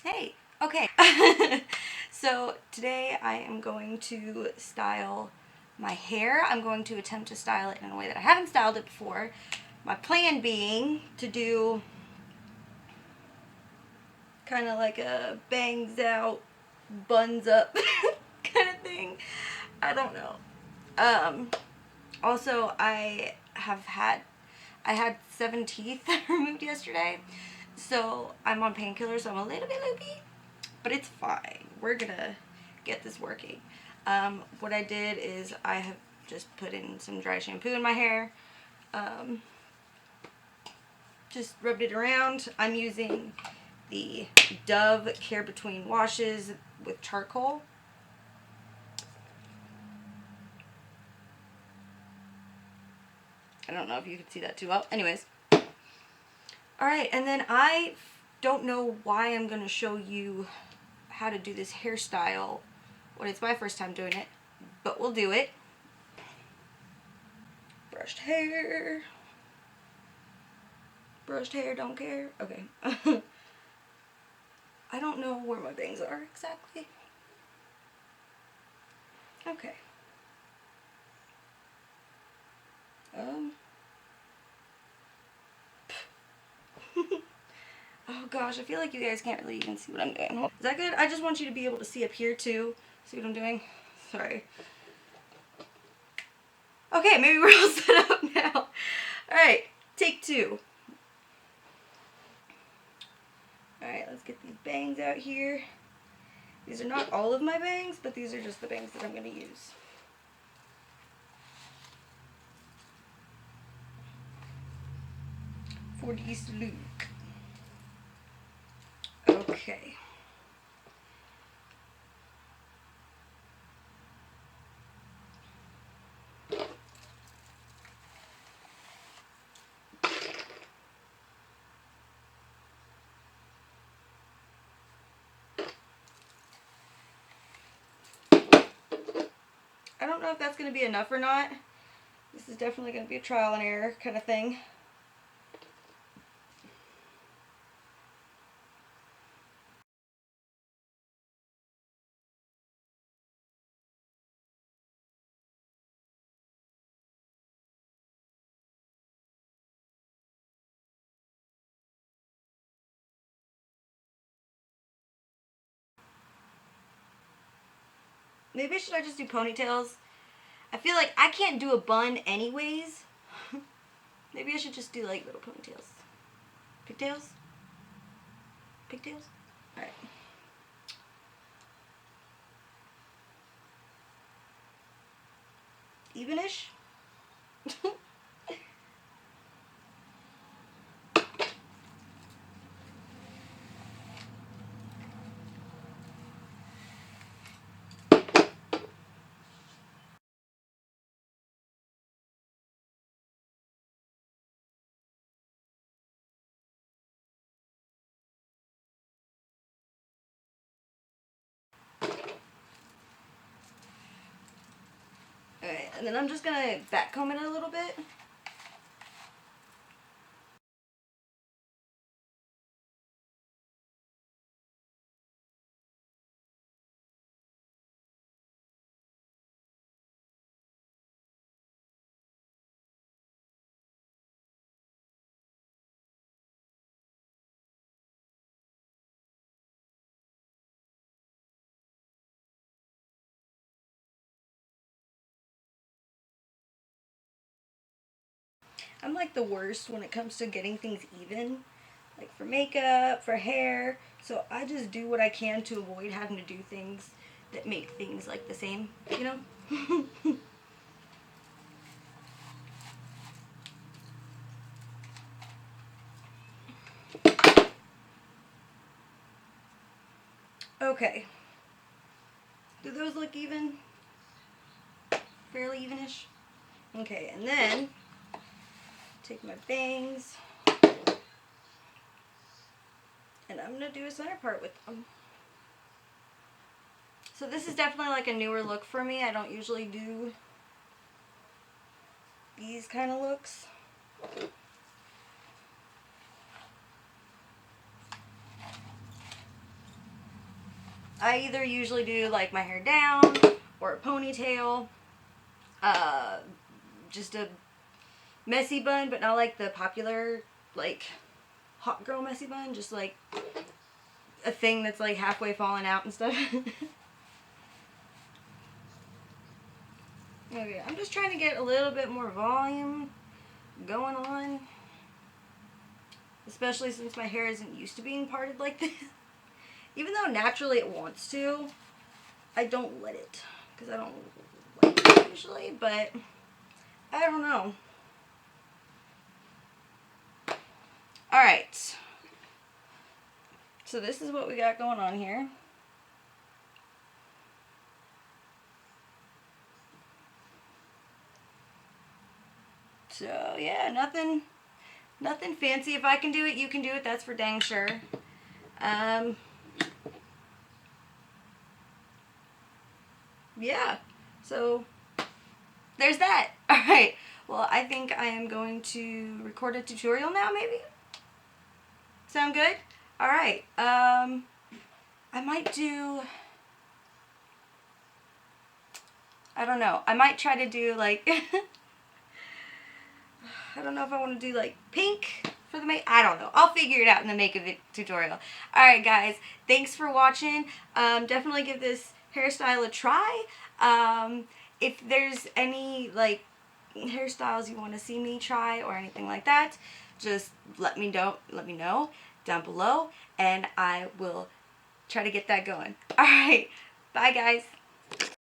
Hey, okay. So today I am going to style my hair. I'm going to attempt to style it in a way that I haven't styled it before. My plan being to do kind of like a bangs out, buns up kind of thing. I don't know. Um, Also, I had 7 teeth removed yesterday, so I'm on painkillers, so I'm a little bit loopy, but it's fine. We're gonna get this working. What I did is I have just put in some dry shampoo in my hair, um, just rubbed it around. I'm using the Dove Care Between Washes with charcoal. I don't know if you can see that too well. Anyways. Alright, and then I don't know why I'm going to show you how to do this hairstyle when it's my first time doing it, but we'll do it. Brushed hair. Brushed hair, don't care. Okay. I don't know where my bangs are exactly. Okay. Oh gosh, I feel like you guys can't really even see what I'm doing. Is that good? I just want you to be able to see up here too. See what I'm doing? Sorry. Okay, maybe we're all set up now. Alright, take two. Alright, let's get these bangs out here. These are not all of my bangs, but these are just the bangs that I'm going to use. For this look. Okay. I don't know if that's going to be enough or not. This is definitely going to be a trial and error kind of thing. Maybe should I just do ponytails? I feel like I can't do a bun anyways. Maybe I should just do like little ponytails. Pigtails? Pigtails? Alright. Evenish? Alright, and then I'm just going to backcomb it a little bit. I'm like the worst when it comes to getting things even, like for makeup, for hair. So I just do what I can to avoid having to do things that make things like the same, you know? Okay. Do those look even? Fairly evenish? Okay, and then take my bangs and I'm gonna do a center part with them. So this is definitely like a newer look for me. I don't usually do these kind of looks. I either usually do like my hair down or a ponytail, just a messy bun, but not like the popular like hot girl messy bun, just like a thing that's like halfway falling out and stuff. Okay, I'm just trying to get a little bit more volume going on, especially since my hair isn't used to being parted like this. Even though naturally it wants to, I don't let it because I don't like it usually, but I don't know. Alright, so this is what we got going on here. So yeah, nothing fancy. If I can do it, you can do it. That's for dang sure. Yeah, so there's that. Alright, well, I think I am going to record a tutorial now, maybe? Sound good? Alright, I might do, I don't know, I might try to do like, I don't know if I want to do like pink for the make. I don't know. I'll figure it out in the make of it tutorial. Alright guys, thanks for watching. Definitely give this hairstyle a try. If there's any like hairstyles you want to see me try or anything like that, just let me know down below and I will try to get that going. Alright, bye guys.